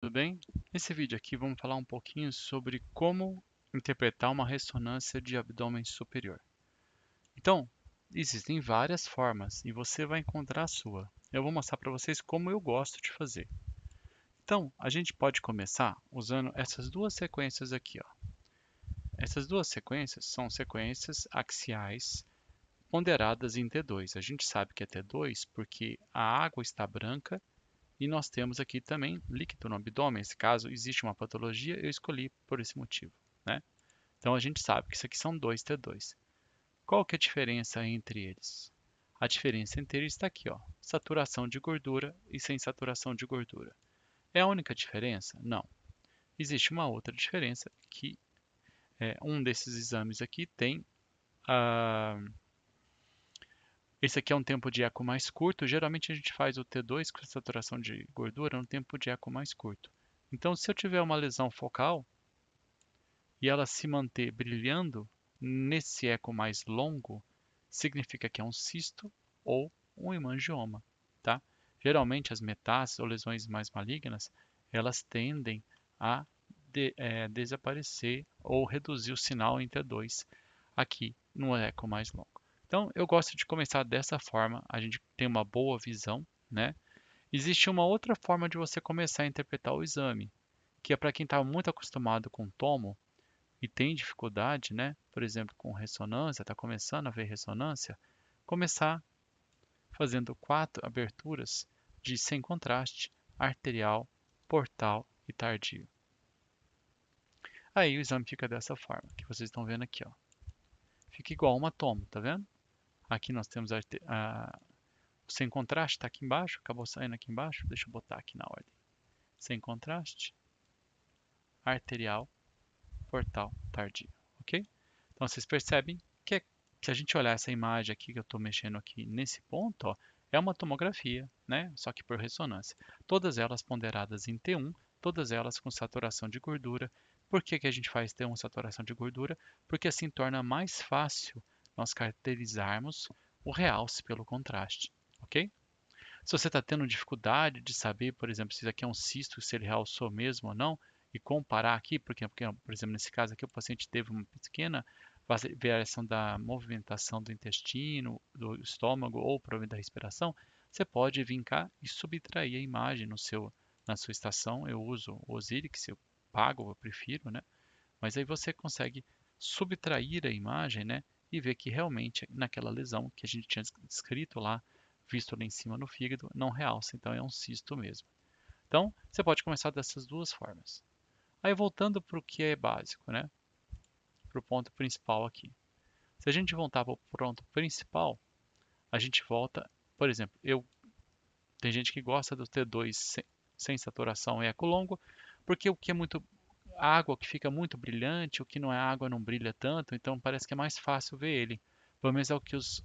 Tudo bem? Nesse vídeo aqui vamos falar um pouquinho sobre como interpretar uma ressonância de abdômen superior. Então, existem várias formas e você vai encontrar a sua. Eu vou mostrar para vocês como eu gosto de fazer. Então, a gente pode começar usando essas duas sequências aqui, ó. Essas duas sequências são sequências axiais ponderadas em T2. A gente sabe que é T2 porque a água está branca e nós temos aqui também líquido no abdômen. Nesse caso, existe uma patologia, eu escolhi por esse motivo, né? Então a gente sabe que isso aqui são dois T2. Qual que é a diferença entre eles? A diferença entre eles está aqui, ó, saturação de gordura e sem saturação de gordura. É a única diferença? Não. Existe uma outra diferença que um desses exames aqui tem esse aqui é um tempo de eco mais curto. Geralmente a gente faz o T2 com saturação de gordura num tempo de eco mais curto. Então, se eu tiver uma lesão focal e ela se manter brilhando nesse eco mais longo, significa que é um cisto ou um hemangioma, tá? Geralmente as metástases ou lesões mais malignas, elas tendem a desaparecer ou reduzir o sinal em T2 aqui no eco mais longo. Então, eu gosto de começar dessa forma, a gente tem uma boa visão, né? Existe uma outra forma de você começar a interpretar o exame, que é para quem está muito acostumado com tomo e tem dificuldade, né? Por exemplo, com ressonância, está começando a ver ressonância, começar fazendo 4 aberturas de sem contraste, arterial, portal e tardio. Aí o exame fica dessa forma, que vocês estão vendo aqui, ó. Fica igual uma tomo, tá vendo? Aqui nós temos o sem contraste, está aqui embaixo, acabou saindo aqui embaixo. Deixa eu botar aqui na ordem. Sem contraste, arterial, portal, tardio, ok? Então vocês percebem que se a gente olhar essa imagem aqui que eu estou mexendo aqui nesse ponto, ó, é uma tomografia, né? Só que por ressonância. Todas elas ponderadas em T1, todas elas com saturação de gordura. Por que, que a gente faz T1 saturação de gordura? Porque assim torna mais fácil nós caracterizarmos o realce pelo contraste, ok? Se você está tendo dificuldade de saber, por exemplo, se isso aqui é um cisto, se ele realçou mesmo ou não, e comparar aqui, porque, por exemplo, nesse caso aqui, o paciente teve uma pequena variação da movimentação do intestino, do estômago ou problema da respiração, você pode vir cá e subtrair a imagem na sua estação. Eu uso o Osiris, eu pago, eu prefiro, né? Mas aí você consegue subtrair a imagem, né? E ver que realmente naquela lesão que a gente tinha descrito lá, visto lá em cima no fígado, não realça, então é um cisto mesmo. Então, você pode começar dessas duas formas. Aí voltando para o que é básico, né? Para o ponto principal aqui. Se a gente voltar para o ponto principal, a gente volta, por exemplo, tem gente que gosta do T2 sem saturação e eco longo, porque o que é muito água que fica muito brilhante, o que não é água não brilha tanto, então parece que é mais fácil ver ele. Pelo menos é o que os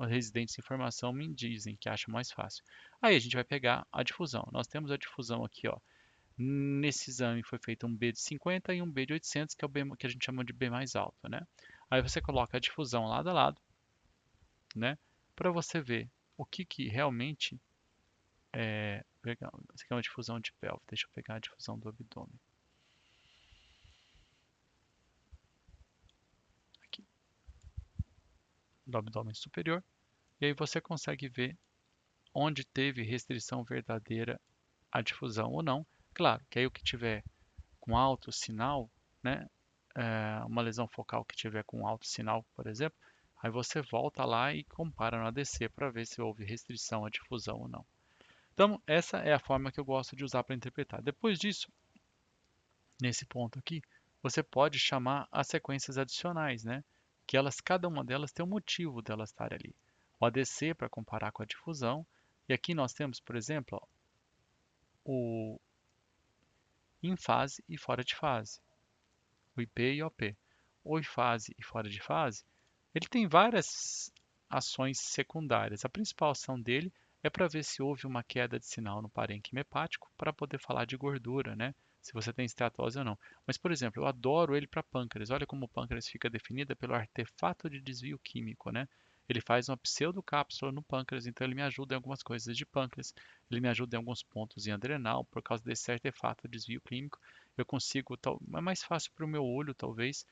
residentes de informação me dizem, que acham mais fácil. Aí a gente vai pegar a difusão. Nós temos a difusão aqui, ó. Nesse exame foi feito um B de 50 e um B de 800, que é o B que a gente chama de B mais alto, né? Aí você coloca a difusão lado a lado, né? Para você ver o que realmente é legal. Isso aqui é uma difusão de pelve. Deixa eu pegar a difusão do abdômen. Aqui, do abdômen superior. E aí você consegue ver onde teve restrição verdadeira à difusão ou não. Claro que aí o que tiver com alto sinal, né, uma lesão focal que tiver com alto sinal, por exemplo, aí você volta lá e compara no ADC para ver se houve restrição à difusão ou não. Então, essa é a forma que eu gosto de usar para interpretar. Depois disso, nesse ponto aqui, você pode chamar as sequências adicionais, né? Que elas, cada uma delas tem um motivo delas estar ali. O ADC para comparar com a difusão, e aqui nós temos, por exemplo, ó, o em fase e fora de fase, o IP e o OP. O em fase e fora de fase, ele tem várias ações secundárias. A principal ação dele é para ver se houve uma queda de sinal no parênquima hepático para poder falar de gordura, né? Se você tem esteatose ou não. Mas, por exemplo, eu adoro ele para pâncreas. Olha como o pâncreas fica definida pelo artefato de desvio químico, né? Ele faz uma pseudocápsula no pâncreas, então ele me ajuda em algumas coisas de pâncreas, ele me ajuda em alguns pontos em adrenal, por causa desse artefato de desvio clínico, eu consigo, é mais fácil para o meu olho, talvez,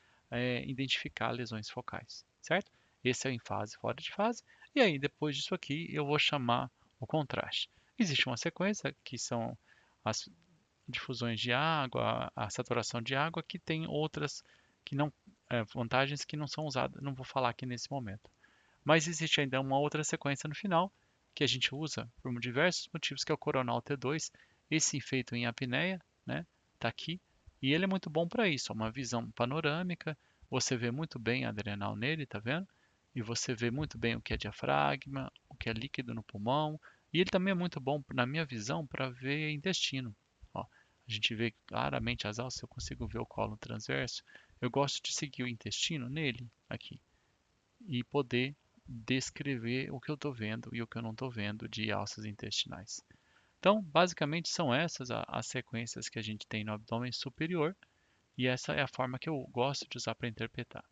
identificar lesões focais, certo? Esse é o em fase, fora de fase, e aí depois disso aqui eu vou chamar o contraste. Existe uma sequência que são as difusões de água, a saturação de água, que tem outras que não, vantagens que não são usadas, não vou falar aqui nesse momento. Mas existe ainda uma outra sequência no final, que a gente usa por diversos motivos, que é o coronal T2, esse feito em apneia, né? Tá aqui. E ele é muito bom para isso, é uma visão panorâmica, você vê muito bem a adrenal nele, tá vendo? E você vê muito bem o que é diafragma, o que é líquido no pulmão, e ele também é muito bom, na minha visão, para ver intestino. Ó, a gente vê claramente as alças, eu consigo ver o colo transverso. Eu gosto de seguir o intestino nele, aqui, e poder descrever o que eu estou vendo e o que eu não estou vendo de alças intestinais. Então, basicamente são essas as sequências que a gente tem no abdômen superior, e essa é a forma que eu gosto de usar para interpretar.